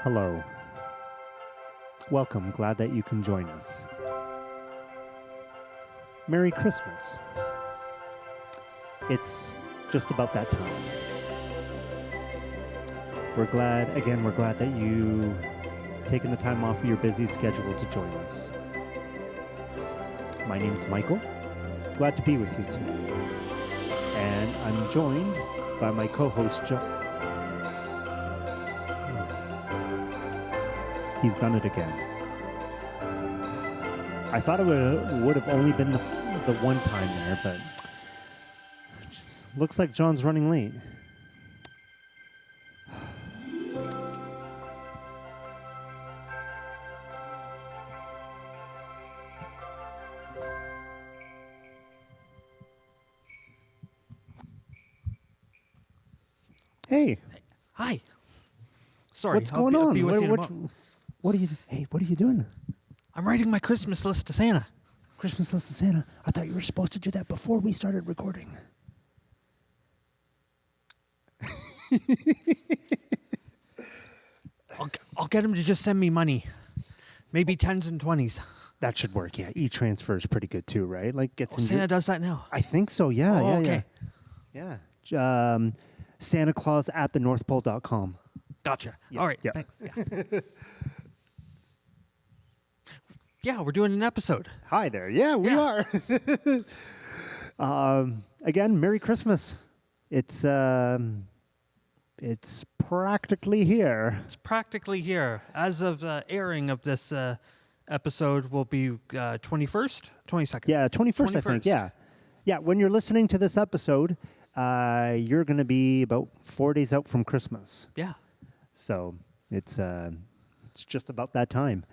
Hello. Welcome. Glad that you can join us. Merry Christmas. It's just about that time. We're glad that you taken the time off of your busy schedule to join us. My name's Michael. Glad to be with you today. And I'm joined by my co-host, John. He's done it again. I thought it would have only been the one time there, but it just looks like John's running late. Hey. Hi. Sorry. What's going on? What are you doing? I'm writing my Christmas list to Santa. Christmas list to Santa? I thought you were supposed to do that before we started recording. I'll get him to just send me money. Maybe 10s and 20s. That should work, yeah. E-transfer is pretty good too, right? Like Santa does that now. I think so, yeah. Okay. Yeah. Santa Claus at thenorthpole.com. Gotcha. Yeah, All right. yeah. Thanks. Yeah. Yeah, we're doing an episode. Hi there. Yeah, we are. Again, Merry Christmas. It's practically here. It's practically here. As of airing of this episode will be 21st, 22nd. Yeah, 21st, I think. Yeah. Yeah, when you're listening to this episode, you're going to be about 4 days out from Christmas. Yeah. So it's just about that time.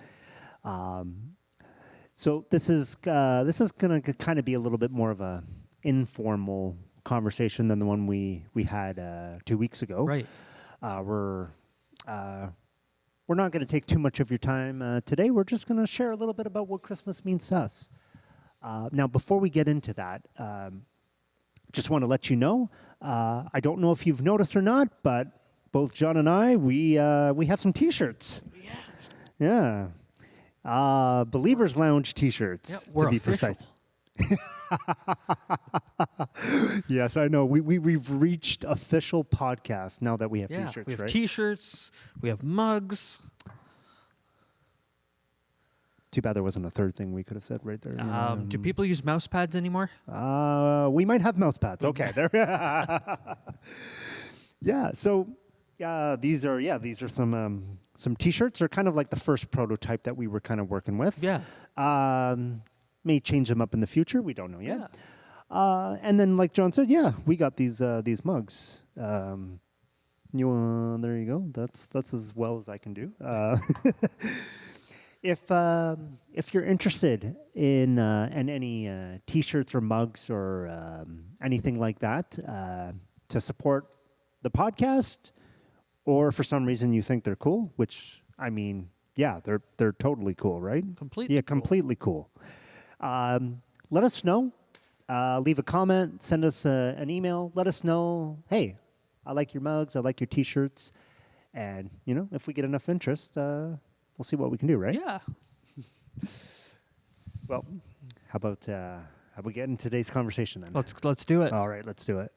So this is going to kind of be a little bit more of a informal conversation than the one we had 2 weeks ago. Right. We're not going to take too much of your time today. We're just going to share a little bit about what Christmas means to us. Now, before we get into that, just want to let you know. I don't know if you've noticed or not, but both John and I, we have some T-shirts. Yeah. Believers Lounge T-shirts, we're to be official. precise. Yes, I know. We've reached official podcast now that we have T-shirts, we have right? T-shirts. We have mugs. Too bad there wasn't a third thing we could have said right there. Do people use mouse pads anymore? We might have mouse pads. Okay, there. Yeah. So, these are some T-shirts. They're kind of like the first prototype that we were kind of working with. Yeah. May change them up in the future. We don't know yet. Yeah. And then, like John said, we got these mugs. There you go. That's as well as I can do. If you're interested in any T-shirts or mugs or anything like that to support the podcast, or for some reason you think they're cool, which I mean, yeah, they're totally cool, right? Completely cool. Let us know. Leave a comment. Send us an email. Let us know. Hey, I like your mugs. I like your T-shirts. And if we get enough interest, we'll see what we can do, right? Yeah. Well, how about we get into today's conversation then? Let's do it. All right, let's do it.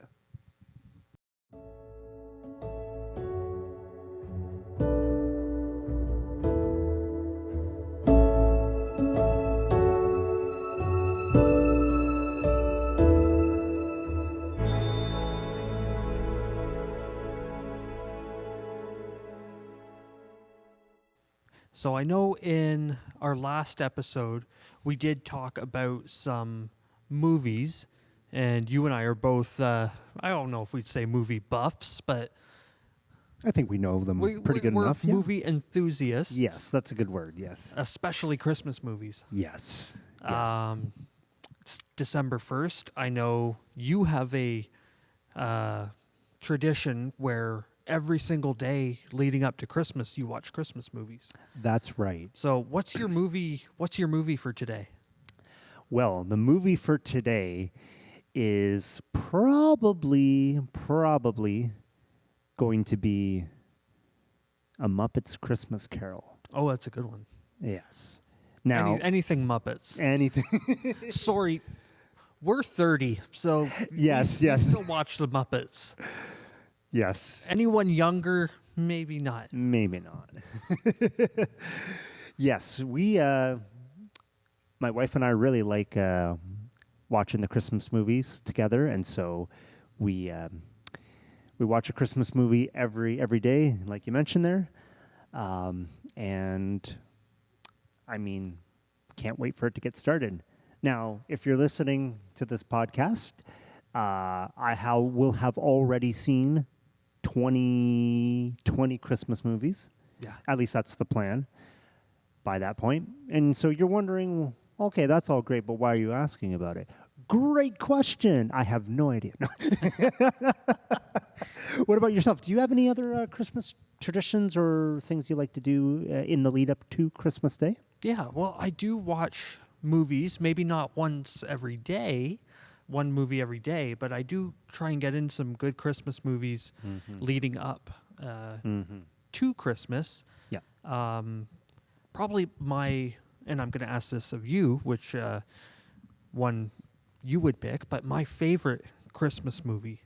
So I know in our last episode, we did talk about some movies, and you and I are both, I don't know if we'd say movie buffs, but I think we know them pretty good enough. We're movie enthusiasts. Yes, that's a good word, yes. Especially Christmas movies. Yes. It's December 1st. I know you have a tradition where every single day leading up to Christmas, you watch Christmas movies. That's right. So what's your movie for today? Well, the movie for today is probably going to be A Muppets Christmas Carol. Oh, that's a good one. Yes. Now, anything Muppets. anything. Sorry, we're 30, so Yes, we yes. still watch the Muppets. Yes. Anyone younger, maybe not. Maybe not. Yes, my wife and I really like watching the Christmas movies together, and so we watch a Christmas movie every day, like you mentioned there, and I mean, can't wait for it to get started. Now, if you're listening to this podcast, will have already seen 20 Christmas movies. Yeah. At least that's the plan by that point. And so you're wondering, okay, that's all great, but why are you asking about it? Great question. I have no idea. What about yourself? Do you have any other Christmas traditions or things you like to do in the lead up to Christmas Day? Yeah, well, I do watch movies, maybe not one movie every day, but I do try and get in some good Christmas movies leading up to Christmas. Yeah. Probably and I'm going to ask this of you, which one you would pick, but my favorite Christmas movie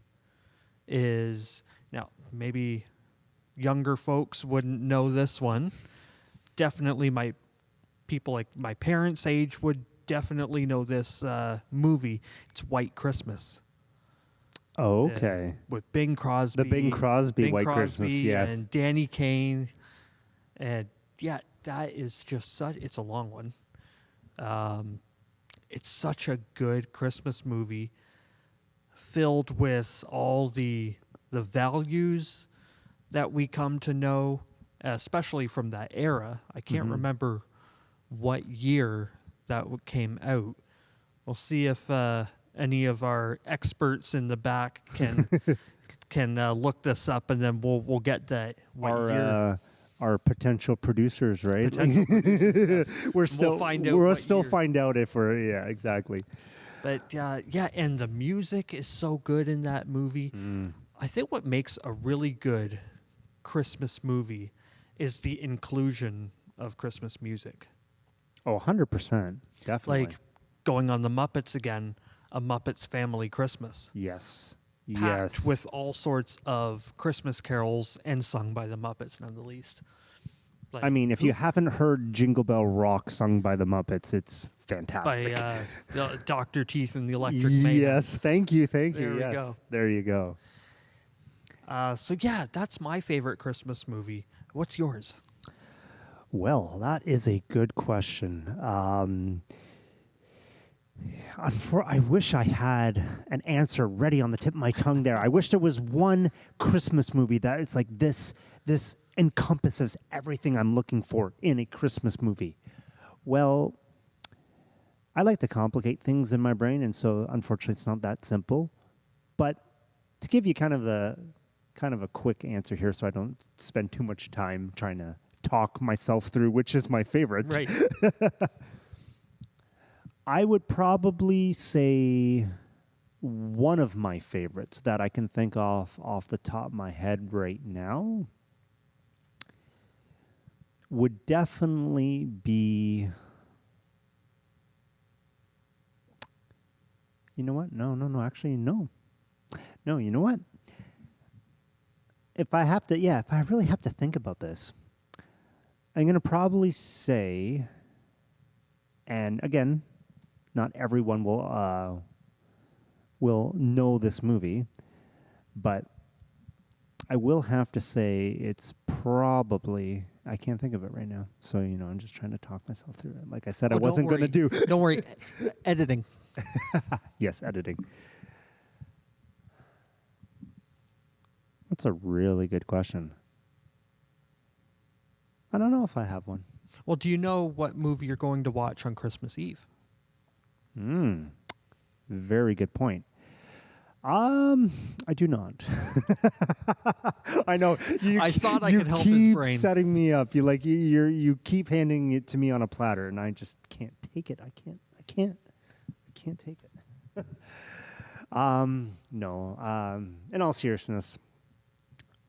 is, now maybe younger folks wouldn't know this one. Definitely people like my parents' age would definitely know this movie. It's White Christmas. Oh, okay. With Bing Crosby. The Bing Crosby White Christmas, yes. And Danny Kaye. And yeah, that is just it's a long one. It's such a good Christmas movie filled with all the values that we come to know, especially from that era. I can't remember what year that came out. We'll see if any of our experts in the back can look this up, and then we'll get that year. Our potential producers, right? Potential producers, yes. We'll still find out if we're exactly. But yeah, and the music is so good in that movie. I think what makes a really good Christmas movie is the inclusion of Christmas music. Oh, 100%. Definitely. Like going on the Muppets again, A Muppets Family Christmas. Yes. Packed with all sorts of Christmas carols and sung by the Muppets, none the least. I mean, if you haven't heard Jingle Bell Rock sung by the Muppets, it's fantastic. By Dr. Teeth and the Electric Mayhem. Yes, thank you. There Yes, we go. There you go. So yeah, that's my favorite Christmas movie. What's yours? Well, that is a good question. I wish I had an answer ready on the tip of my tongue there. I wish there was one Christmas movie that it's like this encompasses everything I'm looking for in a Christmas movie. Well, I like to complicate things in my brain, and so unfortunately it's not that simple. But to give you kind of a quick answer here so I don't spend too much time trying to talk myself through which is my favorite. Right. I would probably say one of my favorites that I can think of off the top of my head right now would definitely be... You know what? No. Actually, no. No, you know what? If I really have to think about this, I'm going to probably say, and again, not everyone will know this movie, but I will have to say it's probably, I can't think of it right now. So, I'm just trying to talk myself through it. Like I said, I wasn't going to do. Don't worry. Editing. Yes, editing. That's a really good question. I don't know if I have one. Well, do you know what movie you're going to watch on Christmas Eve? Very good point. I do not. I know. I thought I could help his brain. You keep setting me up. You keep handing it to me on a platter, and I just can't take it. I can't take it. No. In all seriousness,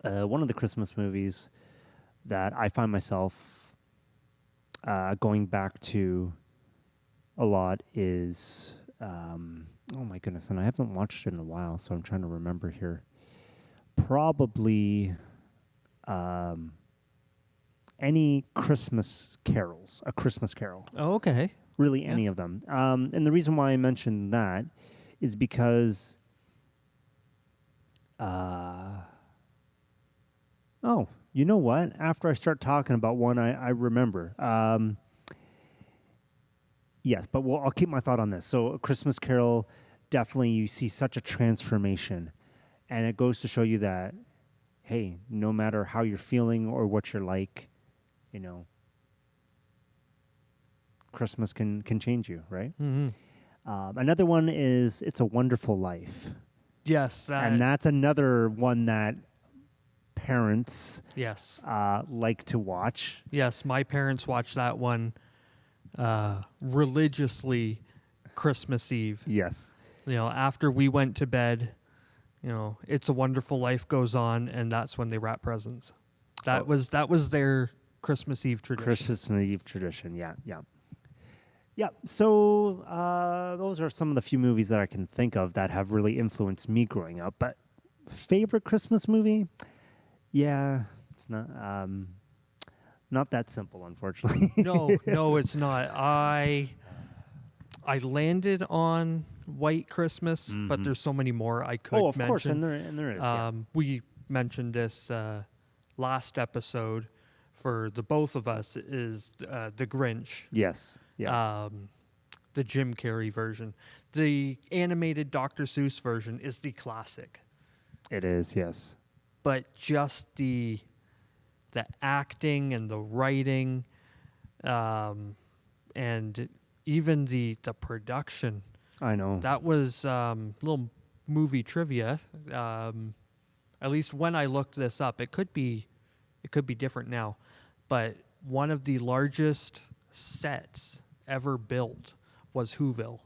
one of the Christmas movies that I find myself going back to a lot is, oh my goodness, and I haven't watched it in a while, so I'm trying to remember here. Probably any Christmas carols, A Christmas Carol. Oh, okay. Really, any of them. And the reason why I mentioned that is because, oh, you know what? After I start talking about one, I remember. Yes, but I'll keep my thought on this. So, A Christmas Carol, definitely you see such a transformation. And it goes to show you that, hey, no matter how you're feeling or what you're like, you know, Christmas can change you, right? Mm-hmm. Another one is It's a Wonderful Life. Yes. And that's another one that parents yes. like to watch. Yes, my parents watched that one religiously Christmas Eve. Yes. You know, after we went to bed, you know, It's a Wonderful Life goes on, and that's when they wrap presents. That was their Christmas Eve tradition. Christmas Eve tradition, yeah. Yeah, so those are some of the few movies that I can think of that have really influenced me growing up. But favorite Christmas movie? Yeah, it's not that simple, unfortunately. No, it's not. I landed on White Christmas, but there's so many more I could mention. Oh, of course, and there is. Yeah. We mentioned this last episode for the both of us is The Grinch. Yes. Yeah. The Jim Carrey version. The animated Dr. Seuss version is the classic. It is, yes. But just the acting and the writing, and even the production. I know. That was little movie trivia. At least when I looked this up, it could be different now. But one of the largest sets ever built was Whoville.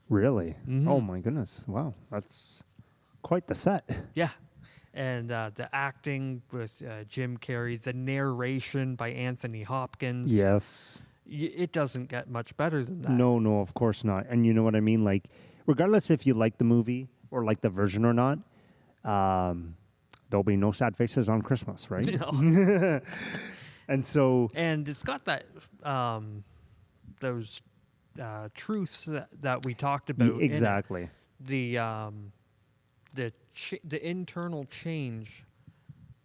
Really? Mm-hmm. Oh my goodness! Wow, that's quite the set. Yeah, and the acting with Jim Carrey, the narration by Anthony Hopkins. Yes. It doesn't get much better than that. No, of course not. And you know what I mean? Like, regardless if you like the movie or like the version or not, there'll be no sad faces on Christmas, right? No. And it's got that those truths that we talked about. Exactly. The internal change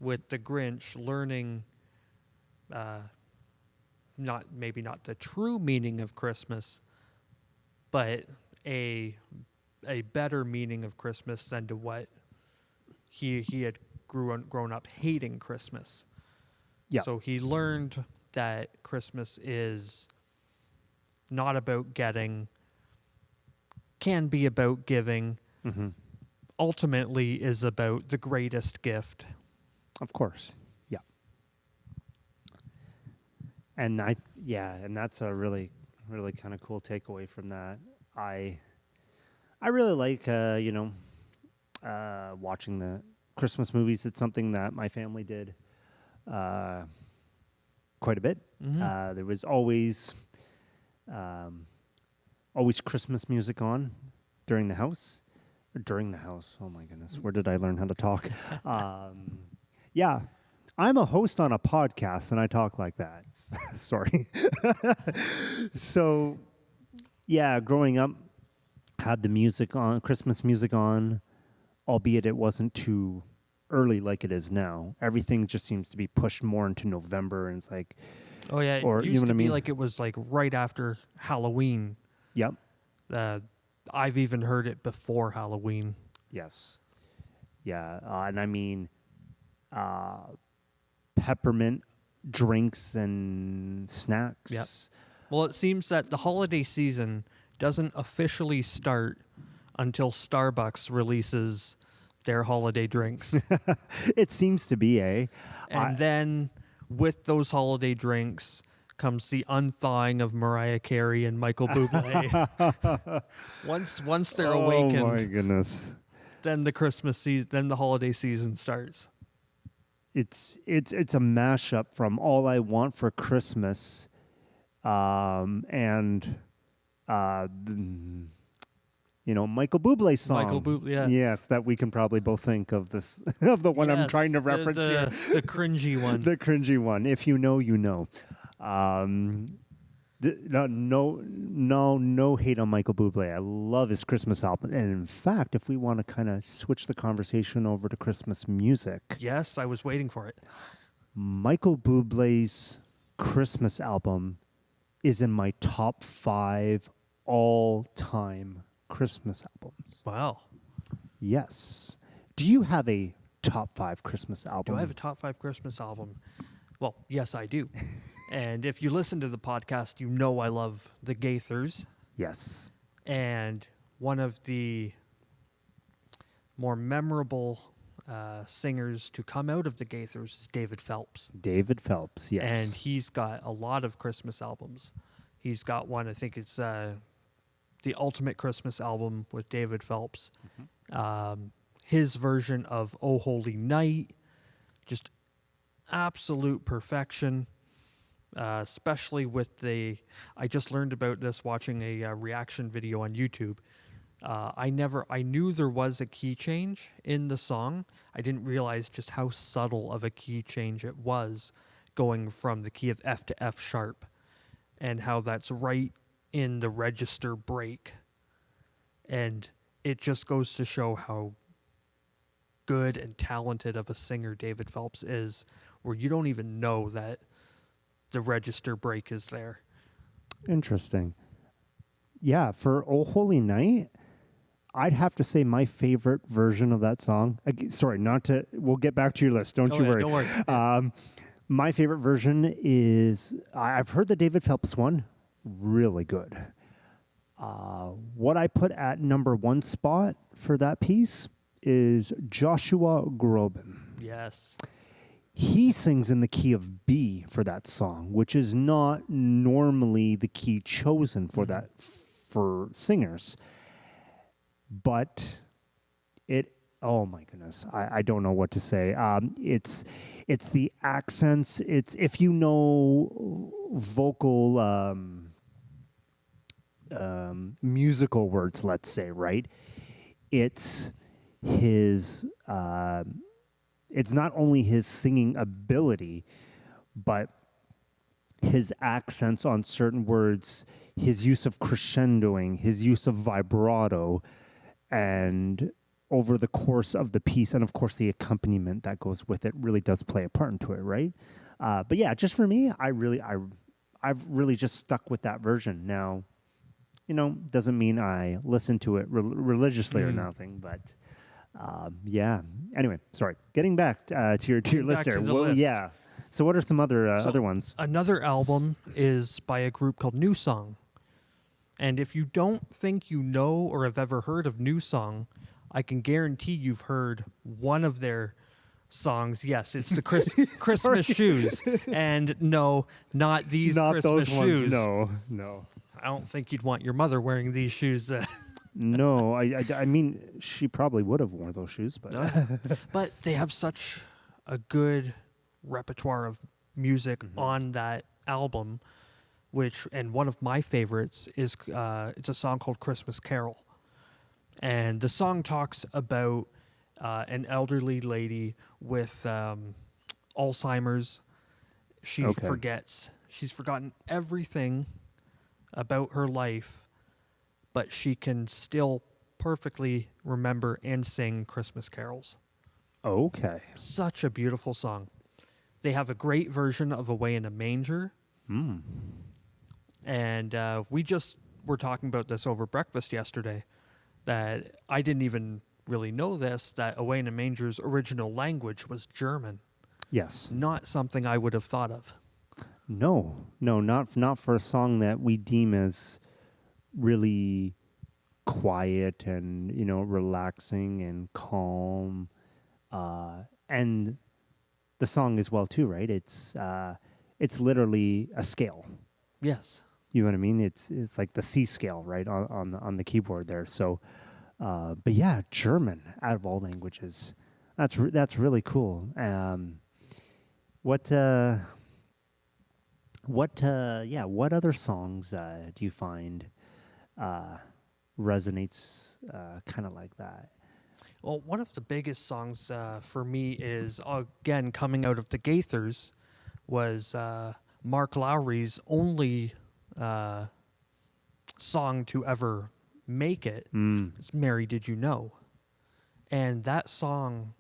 with the Grinch learning, not the true meaning of Christmas, but a better meaning of Christmas than to what he had grown up hating Christmas. Yeah. So he learned that Christmas is not about getting, can be about giving, ultimately is about the greatest gift. Of course. Yeah. And that's a really, really kind of cool takeaway from that. I really like, watching the Christmas movies. It's something that my family did quite a bit. There was always Christmas music on during the house. Oh my goodness, where did I learn how to talk? Yeah, I'm a host on a podcast and I talk like that. Sorry. So, yeah, growing up, had the music on, Christmas music on, albeit it wasn't too early like it is now. Everything just seems to be pushed more into November, and it's like, oh yeah, or it used you know what to I be mean? like it was like right after Halloween. Yep. I've even heard it before Halloween. Yes. Yeah, and I mean, peppermint drinks and snacks. Yep. Well, it seems that the holiday season doesn't officially start until Starbucks releases their holiday drinks. It seems to be, eh? And then with those holiday drinks comes the unthawing of Mariah Carey and Michael Bublé. Once they're awakened, oh my goodness, then the Christmas season, then the holiday season starts. it's a mashup from All I Want for Christmas, and Michael Bublé's song. Michael Bublé, yeah. Yes, that we can probably both think of this of the one I'm trying to reference here. The cringy one. The cringy one. If you know, you know. No hate on Michael Bublé. I love his Christmas album. And in fact, if we want to kind of switch the conversation over to Christmas music. Yes, I was waiting for it. Michael Bublé's Christmas album is in my top 5 all-time Christmas albums. Wow. Yes. Do you have a top 5 Christmas album? Do I have a top 5 Christmas album? Well, yes, I do. And if you listen to the podcast, you know I love the Gaithers. Yes. And one of the more memorable singers to come out of the Gaithers is David Phelps. David Phelps, yes. And he's got a lot of Christmas albums. He's got one, I think it's the Ultimate Christmas album with David Phelps. Mm-hmm. His version of Oh Holy Night, just absolute perfection. Especially with I just learned about this watching a reaction video on YouTube. I knew there was a key change in the song. I didn't realize just how subtle of a key change it was, going from the key of F to F sharp, and how that's right in the register break. And it just goes to show how good and talented of a singer David Phelps is, where you don't even know that the register break is there. Interesting. Yeah, for Oh Holy Night, I'd have to say my favorite version of that song. Sorry, we'll get back to your list. Don't you worry. Don't worry. My favorite version is, I've heard the David Phelps one, really good. What I put at number 1 spot for that piece is Joshua Groban. Yes. He sings in the key of B for that song, which is not normally the key chosen for that for singers. But oh my goodness, I don't know what to say. It's the accents. It's, if you know vocal musical words, let's say, right? It's his. It's not only his singing ability, but his accents on certain words, his use of crescendoing, his use of vibrato, and over the course of the piece, and of course the accompaniment that goes with it really does play a part into it, right? But yeah, just for me, I've really just stuck with that version. Now, doesn't mean I listen to it religiously or nothing, but. Yeah. Anyway, sorry. Getting back to your list there. List. Yeah. So what are some other ones? Another album is by a group called New Song. And if you don't think you know or have ever heard of New Song, I can guarantee you've heard one of their songs. Yes, it's the Christmas shoes. And no, not these not Christmas those shoes. Ones. No. I don't think you'd want your mother wearing these shoes. No, I mean, she probably would have worn those shoes, but but they have such a good repertoire of music on that album, and one of my favorites is it's a song called Christmas Carol, and the song talks about an elderly lady with Alzheimer's. She's forgotten everything about her life, but she can still perfectly remember and sing Christmas carols. Okay. Such a beautiful song. They have a great version of Away in a Manger. And we just were talking about this over breakfast yesterday, that I didn't even really know this, that Away in a Manger's original language was German. Yes. Not something I would have thought of. No, not for a song that we deem as really quiet and relaxing and calm, and the song as well too, right? It's literally a scale. Yes, you know what I mean. It's like the C scale, right, on the keyboard there. So, but yeah, German out of all languages, that's really cool. What what other songs do you find resonates kind of like that? Well, one of the biggest songs for me is, again, coming out of the Gaithers, was Mark Lowry's only song to ever make it. It's Mary, Did You Know? And that song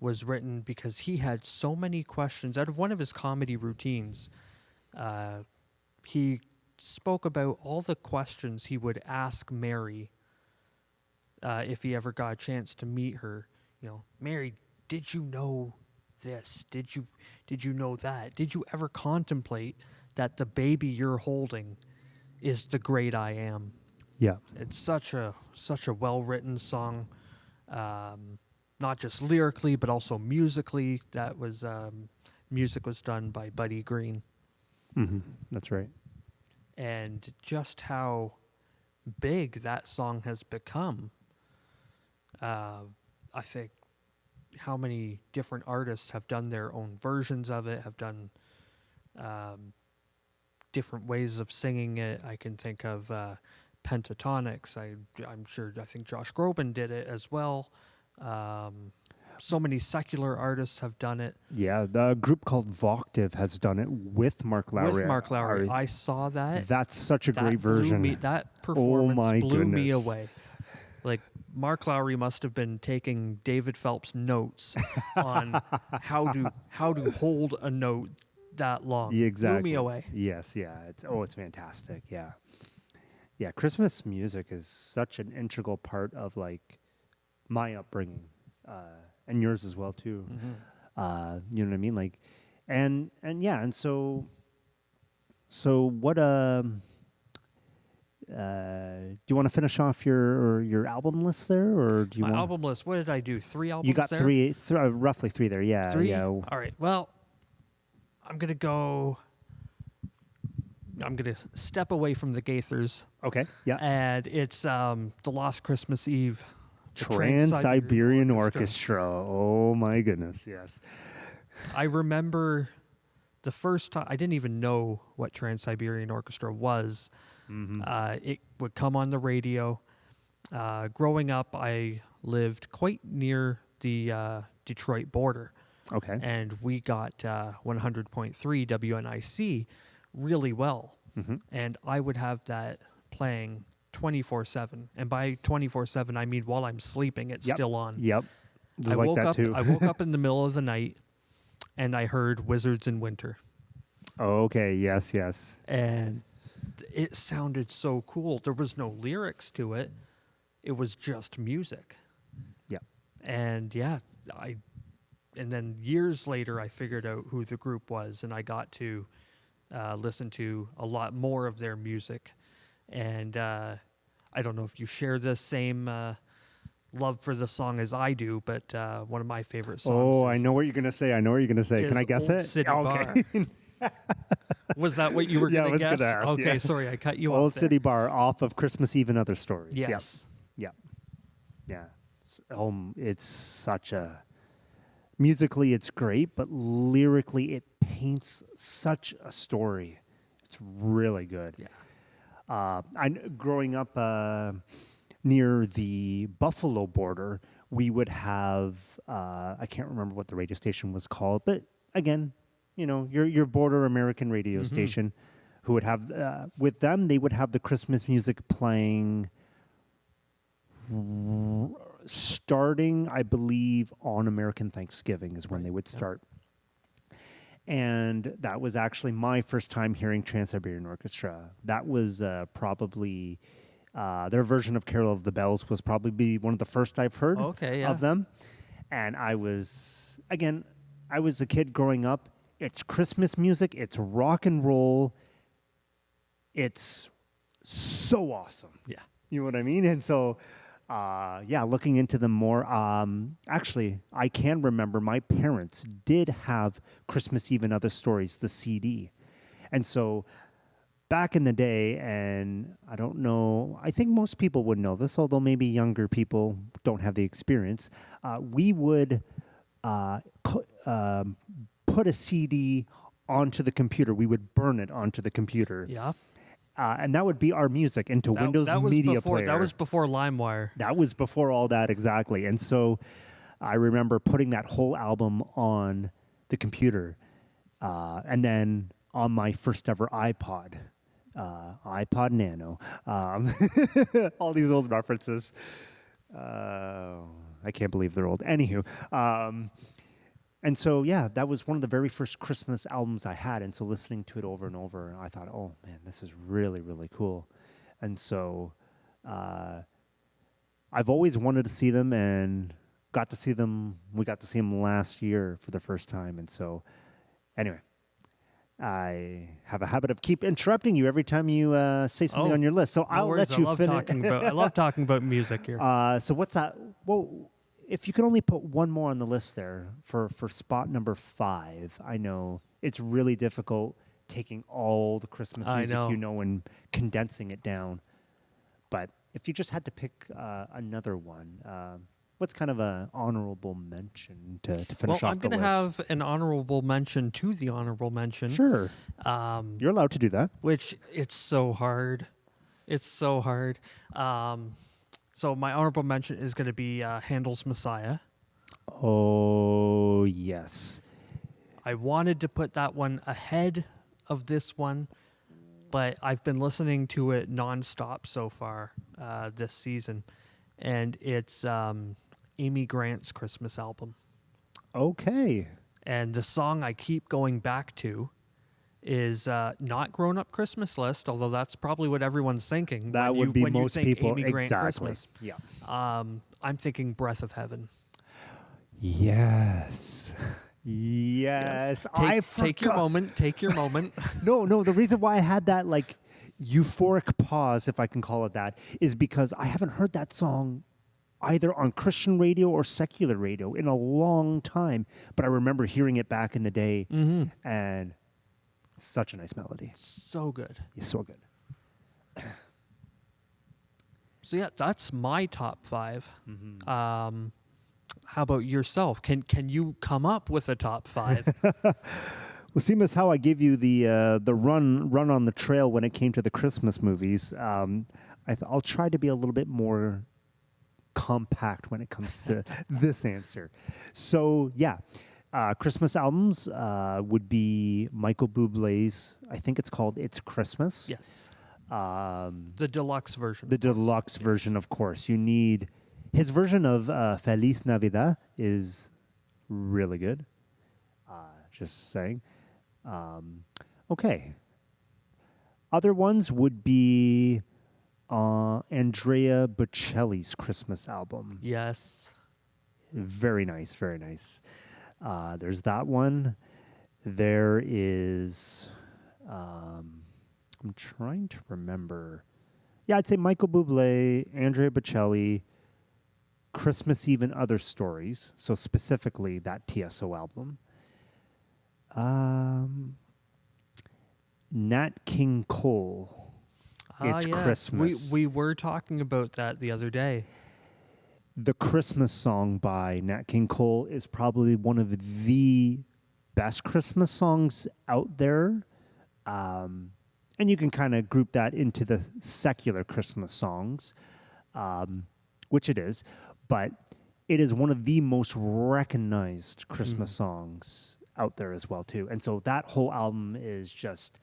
was written because he had so many questions. Out of one of his comedy routines, he spoke about all the questions he would ask Mary if he ever got a chance to meet her. You know, Mary, did you know this? Did you know that? Did you ever contemplate that the baby you're holding is the great I am? Yeah. It's such a well-written song, not just lyrically but also musically. That was music was done by Buddy Green. Mm-hmm. That's right. And just how big that song has become. I think how many different artists have done their own versions of it, have done different ways of singing it. I can think of Pentatonics. I think Josh Groban did it as well. So many secular artists have done it. Yeah, the group called Voctive has done it with Mark Lowry. With Mark Lowry. I saw that. That's such a great version. That performance blew me goodness. away. Like, Mark Lowry must have been taking David Phelps notes on how to hold a note that long. Yeah, exactly. Blew me away. Yes, yeah. It's fantastic. Yeah. Yeah, Christmas music is such an integral part of like my upbringing. And yours as well too. Mm-hmm. You know what I mean? Like and so what do you want to finish off your album list there, or do you want album list? What did I do? 3 albums. You got there? roughly 3 there. Yeah. 3? Yeah. All right. Well, I'm going to step away from the Gaithers. Okay. Yeah. And it's The Lost Christmas Eve. Trans-Siberian Orchestra. Oh my goodness, yes. I remember the first time, I didn't even know what Trans-Siberian Orchestra was. Mm-hmm. It would come on the radio. Growing up, I lived quite near the Detroit border. Okay. And we got 100.3 WNIC really well. Mm-hmm. And I would have that playing 24/7, and by 24/7 I mean while I'm sleeping it's still on. Yep. I woke that up too. I woke up in the middle of the night and I heard Wizards in Winter. Oh, okay. Yes. And it sounded so cool. There was no lyrics to it. It was just music. Yeah. And and then years later I figured out who the group was, and I got to listen to a lot more of their music. And I don't know if you share the same love for the song as I do, but one of my favorite songs. Oh, I know what you're going to say. Can I guess Old it? City Okay. Was that what you were going to guess? Gonna ask, okay, yeah. sorry, I cut you off. Old City Bar off of Christmas Eve and Other Stories. Yes. Yep. Yeah. It's such a... Musically, it's great, but lyrically, it paints such a story. It's really good. Yeah. Growing up near the Buffalo border, we would have I can't remember what the radio station was called, but again, you know, your border American radio station, who would have with them they would have the Christmas music playing starting, I believe, on American Thanksgiving is when they would start. And that was actually my first time hearing Trans-Siberian Orchestra. That was probably their version of Carol of the Bells was probably one of the first I've heard of them. And I was a kid growing up. It's Christmas music. It's rock and roll. It's so awesome. Yeah. You know what I mean? And so... looking into them more. Actually, I can remember my parents did have Christmas Eve and Other Stories, the CD. And so back in the day, and I don't know, I think most people would know this, although maybe younger people don't have the experience, we would put a CD onto the computer. We would burn it onto the computer. Yeah. And that would be our music into Windows that was Media before, Player. That was before LimeWire. That was before all that, exactly. And so I remember putting that whole album on the computer. And then on my first ever iPod Nano. All these old references. I can't believe they're old. Anywho. And so, yeah, that was one of the very first Christmas albums I had. And so listening to it over and over, I thought, oh, man, this is really, really cool. And so I've always wanted to see them and got to see them. We got to see them last year for the first time. And so, anyway, I have a habit of keep interrupting you every time you say something on your list. So I'll let you finish. I love talking about music here. So what's that? Well, if you could only put one more on the list there for spot number 5, I know it's really difficult taking all the Christmas music and condensing it down. But if you just had to pick another one, what's kind of an honorable mention to finish off the list? Well, I'm going to have an honorable mention to the honorable mention. Sure. You're allowed to do that. Which, it's so hard. It's so hard. So my honorable mention is going to be Handel's Messiah. Oh, yes. I wanted to put that one ahead of this one, but I've been listening to it nonstop so far this season, and it's Amy Grant's Christmas album. Okay. And the song I keep going back to is not Grown Up Christmas List, although that's probably what everyone's thinking. That would be most people. Amy Grant exactly. Christmas. Yeah. I'm thinking Breath of Heaven. Yes. Yes. Take your moment. Take your moment. No. The reason why I had that euphoric pause, if I can call it that, is because I haven't heard that song either on Christian radio or secular radio in a long time. But I remember hearing it back in the day, and such a nice melody. So good. It's so good. So yeah, that's my top 5. How about yourself? Can you come up with a top 5? Well, seeing as how I gave you the run on the trail when it came to the Christmas movies, I'll try to be a little bit more compact when it comes to this answer. So yeah. Christmas albums would be Michael Bublé's, I think it's called It's Christmas. Yes. The deluxe version. The deluxe version, of course. You need... His version of Feliz Navidad is really good. Just saying. Okay. Other ones would be Andrea Bocelli's Christmas album. Yes. Very nice, very nice. There's that one. There is, I'm trying to remember. Yeah, I'd say Michael Bublé, Andrea Bocelli, Christmas Eve and Other Stories. So specifically that TSO album. Nat King Cole. It's yes. Christmas. We were talking about that the other day. The Christmas song by Nat King Cole is probably one of the best Christmas songs out there. And you can kind of group that into the secular Christmas songs, which it is. But it is one of the most recognized Christmas songs out there as well, too. And so that whole album is just...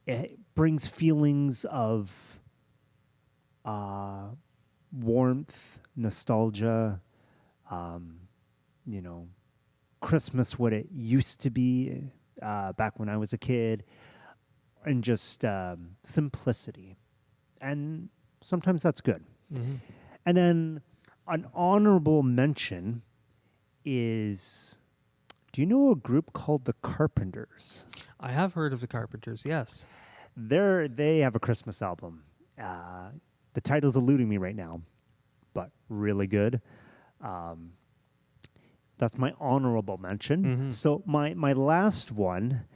It brings feelings of... warmth, nostalgia, Christmas, what it used to be back when I was a kid, and just simplicity. And sometimes that's good. And then an honorable mention is, do you know a group called the Carpenters? I have heard of the Carpenters, yes. They have a Christmas album. The title's eluding me right now, but really good. That's my honorable mention. So my last one,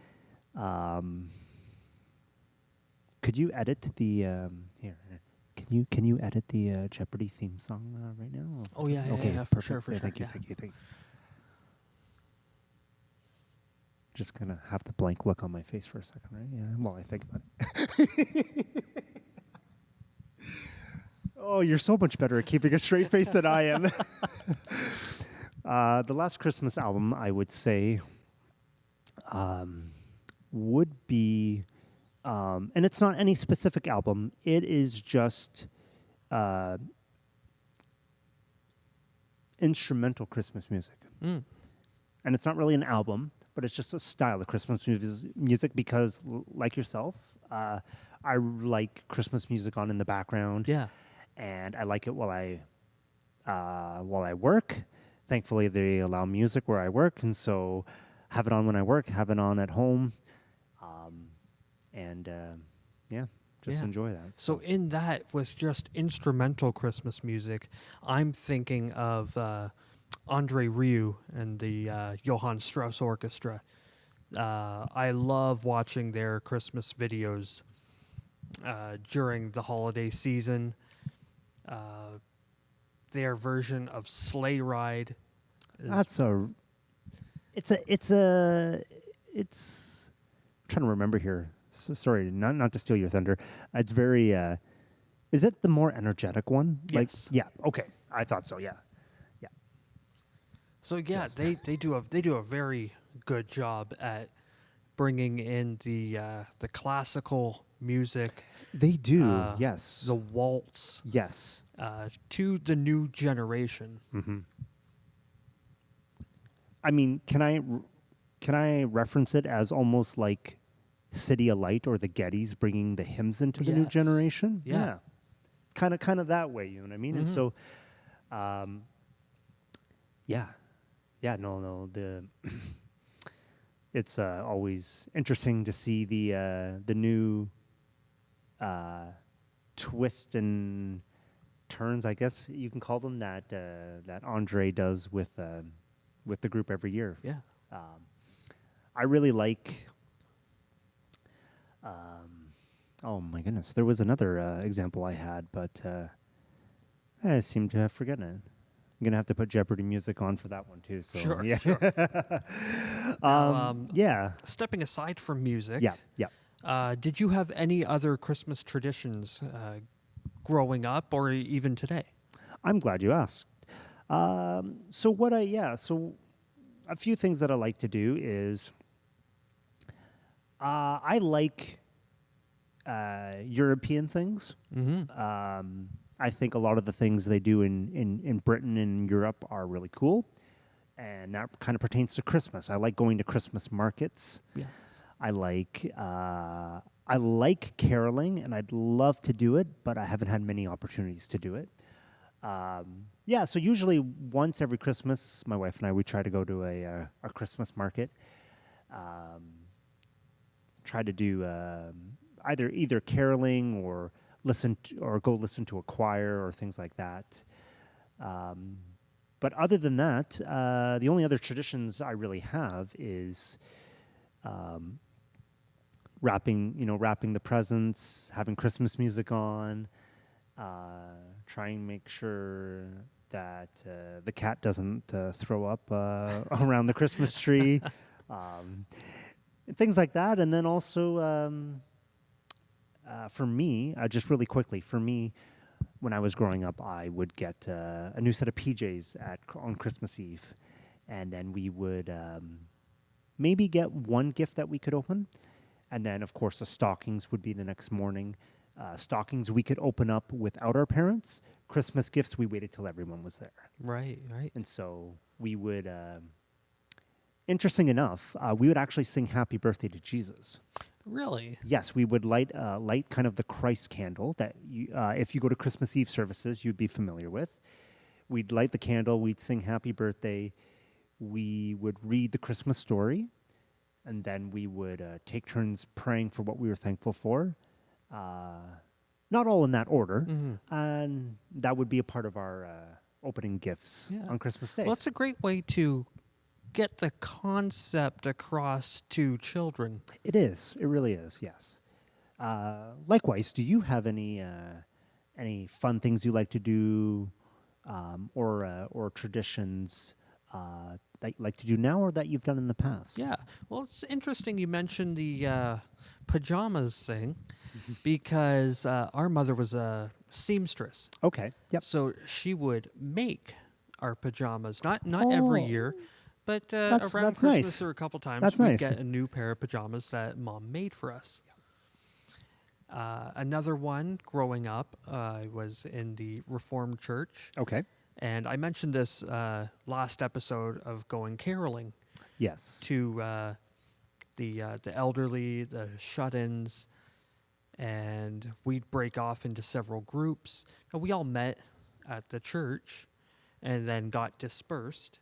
could you edit the here? Can you edit the Jeopardy theme song right now? Oh yeah, okay, yeah, perfect. for sure. Thank you. Just gonna have the blank look on my face for a second, right? Yeah, while I think about it. Oh, you're so much better at keeping a straight face than I am. The last Christmas album, I would say, would be, and it's not any specific album. It is just instrumental Christmas music. Mm. And it's not really an album, but it's just a style of Christmas music because, like yourself, I like Christmas music on in the background. Yeah. And I like it while I work. Thankfully, they allow music where I work, and so have it on when I work, have it on at home, and just enjoy that. So in that, with just instrumental Christmas music, I'm thinking of Andre Rieu and the Johann Strauss Orchestra. I love watching their Christmas videos during the holiday season. Their version of Sleigh Ride. It's I'm trying to remember here. So sorry, not to steal your thunder. It's very. Is it the more energetic one? Yes. Yeah. Okay. I thought so. Yeah. Yeah. So yeah, Yes. they do a very good job at bringing in the classical music. They do. Yes. The waltz. Yes. To the new generation. Mm-hmm. I mean, can I reference it as almost like City of Light or the Gettys bringing the hymns into the new Yes. generation? Yeah. Kind of that way, you know what I mean? And so, no, it's always interesting to see the new twist and turns, I guess you can call them, that Andre does with the group every year. Yeah. I really like. Oh my goodness, there was another example I had, but I seem to have forgotten it. I'm gonna have to put Jeopardy music on for that one too. So Sure, yeah. sure. Yeah. Stepping aside from music. Yeah. Did you have any other Christmas traditions growing up or even today? I'm glad you asked. So a few things that I like to do is I like European things. Mm-hmm. I think a lot of the things they do in Britain and Europe are really cool, and that kind of pertains to Christmas. I like going to Christmas markets. Yeah. I like caroling, and I'd love to do it, but I haven't had many opportunities to do it. So usually once every Christmas, my wife and I, we try to go to a Christmas market. Try to do either caroling or go listen to a choir or things like that. But other than that, the only other traditions I really have is wrapping the presents, having Christmas music on, trying to make sure that the cat doesn't throw up around the Christmas tree, things like that. And then also, for me, just really quickly, when I was growing up, I would get a new set of PJs on Christmas Eve, and then we would maybe get one gift that we could open, and then, of course, the stockings would be the next morning. Stockings we could open up without our parents. Christmas gifts, we waited till everyone was there. Right. And so we would, interesting enough, we would actually sing Happy Birthday to Jesus. Really? Yes, we would light kind of the Christ candle that if you go to Christmas Eve services, you'd be familiar with. We'd light the candle, we'd sing Happy Birthday, we would read the Christmas story, and then we would take turns praying for what we were thankful for. Not all in that order, and that would be a part of our opening gifts on Christmas Day. Well, it's a great way to get the concept across to children. It is. It really is. Yes. Likewise, do you have any fun things you like to do, or traditions you like to do now or that you've done in the past? Yeah. Well, it's interesting you mentioned the pajamas thing because our mother was a seamstress. Okay. Yep. So she would make our pajamas, not every Oh, year, but that's around Christmas nice. or a couple times That's we'd nice. get a new pair of pajamas that Mom made for us. Another one growing up, I was in the Reformed Church, Okay. and I mentioned this last episode of going caroling Yes. to the elderly, the shut-ins, and we'd break off into several groups. And we all met at the church and then got dispersed,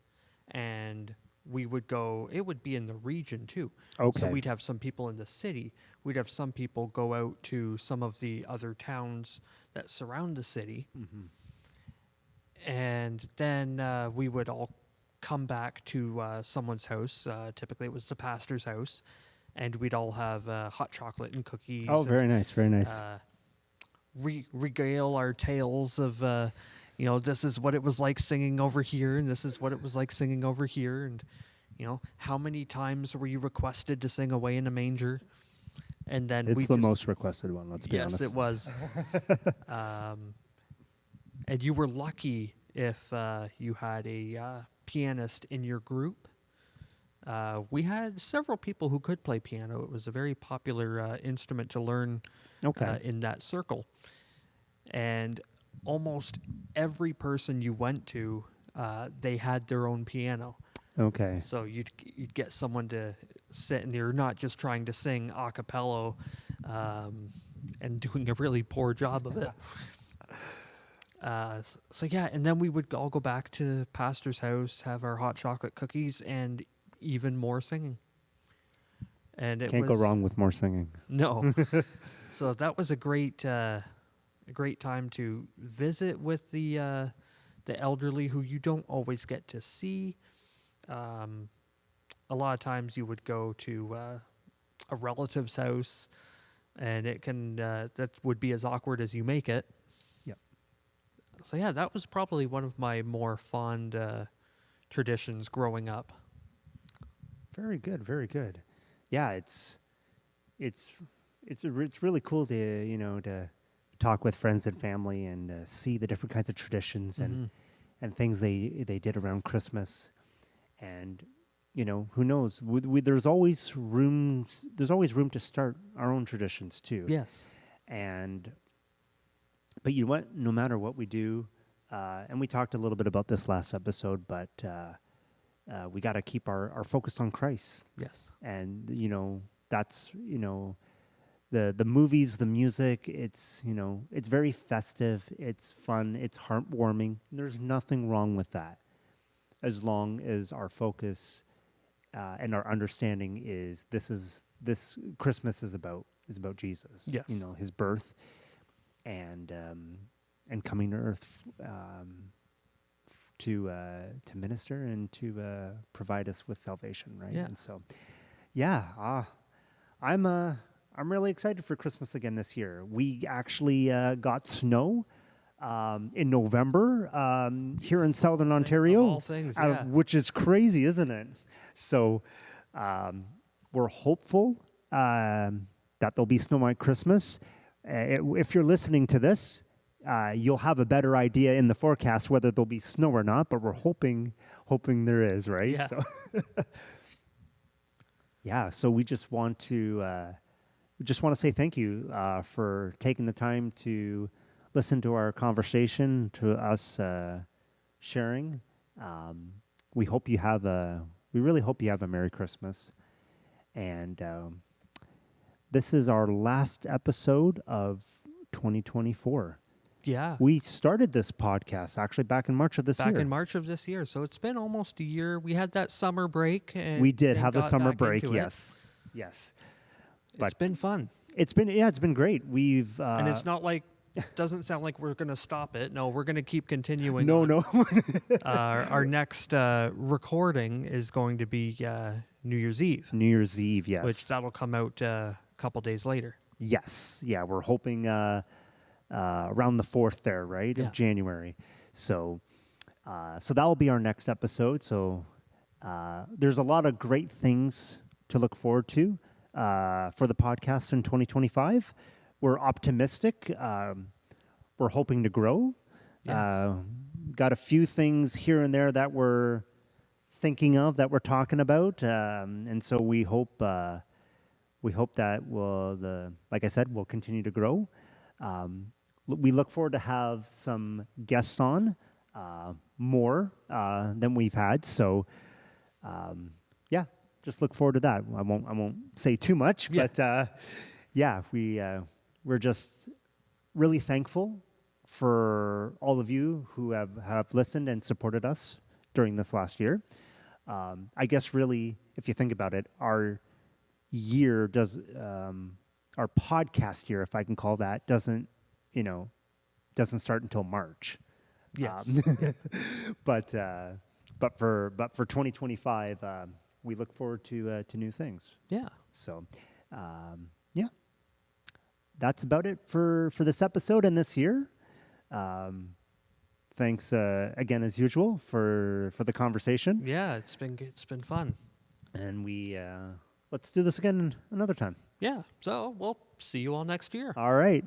and we would go, it would be in the region too. Okay. So we'd have some people in the city. We'd have some people go out to some of the other towns that surround the city. Mm-hmm. And then we would all come back to someone's house. Typically it was the pastor's house. And we'd all have hot chocolate and cookies. Oh, very nice. Very nice. Regale our tales of, this is what it was like singing over here, and this is what it was like singing over here, and, how many times were you requested to sing Away in a Manger? And then It's the most requested one, let's be honest. Yes, it was. And you were lucky if you had a pianist in your group. We had several people who could play piano. It was a very popular instrument to learn in that circle. And almost every person you went to, they had their own piano. Okay. So you'd get someone to sit, and you're not just trying to sing a cappella and doing a really poor job of it. And then we would all go back to the pastor's house, have our hot chocolate cookies, and even more singing. And it Can't go wrong with more singing. No. So that was a great time to visit with the elderly who you don't always get to see. A lot of times you would go to a relative's house, and it can that would be as awkward as you make it. Yep. So yeah, that was probably one of my more fond traditions growing up. Very good. Very good. Yeah, it's really cool to to talk with friends and family and see the different kinds of traditions and things they did around Christmas. And who knows? There's always room. There's always room to start our own traditions too. Yes. But you know what? No matter what we do, and we talked a little bit about this last episode, but we got to keep our focus on Christ. Yes. And that's the movies, the music. It's it's very festive. It's fun. It's heartwarming. There's nothing wrong with that, as long as our focus and our understanding is this Christmas is about Jesus. Yes. His birth and coming to earth to minister and to provide us with salvation, right? Yeah. And so, I'm really excited for Christmas again this year. We actually got snow in November here in Southern Ontario, Of all things, yeah. which is crazy, isn't it? So we're hopeful that there'll be snow on Christmas. If you're listening to this, you'll have a better idea in the forecast whether there'll be snow or not. But we're hoping there is, right? Yeah. So, So we just want to say thank you for taking the time to listen to our conversation, to us sharing. We really hope you have a Merry Christmas. And this is our last episode of 2024. Yeah. We started this podcast actually back in March of this year. Back in March of this year. So it's been almost a year. We had that summer break. And we did then have the got summer back break, into it. Yes. It's been fun. It's been great. We've and it's not like, doesn't sound like we're going to stop it. No, we're going to keep continuing. No. Our next recording is going to be New Year's Eve. New Year's Eve, yes. Which that'll come out a couple days later. Yes. Yeah, we're hoping around the 4th there, right, Yeah. of January. So that will be our next episode. So There's a lot of great things to look forward to for the podcast in 2025. We're optimistic. We're hoping to grow. Yes. Got a few things here and there that we're thinking of, that we're talking about, and so we hope that like I said, we'll continue to grow. We look forward to have some guests on, more than we've had. So, yeah, just look forward to that. I won't say too much, Yeah. but yeah, we're just really thankful for all of you who have listened and supported us during this last year. I guess really, if you think about it, our podcast year, if I can call that, doesn't start until March. Yes. But for 2025, we look forward to new things. Yeah. So, yeah, that's about it for this episode and this year. Thanks again, as usual, for the conversation. Yeah, it's been fun. And we let's do this again another time. Yeah. So we'll see you all next year. All right.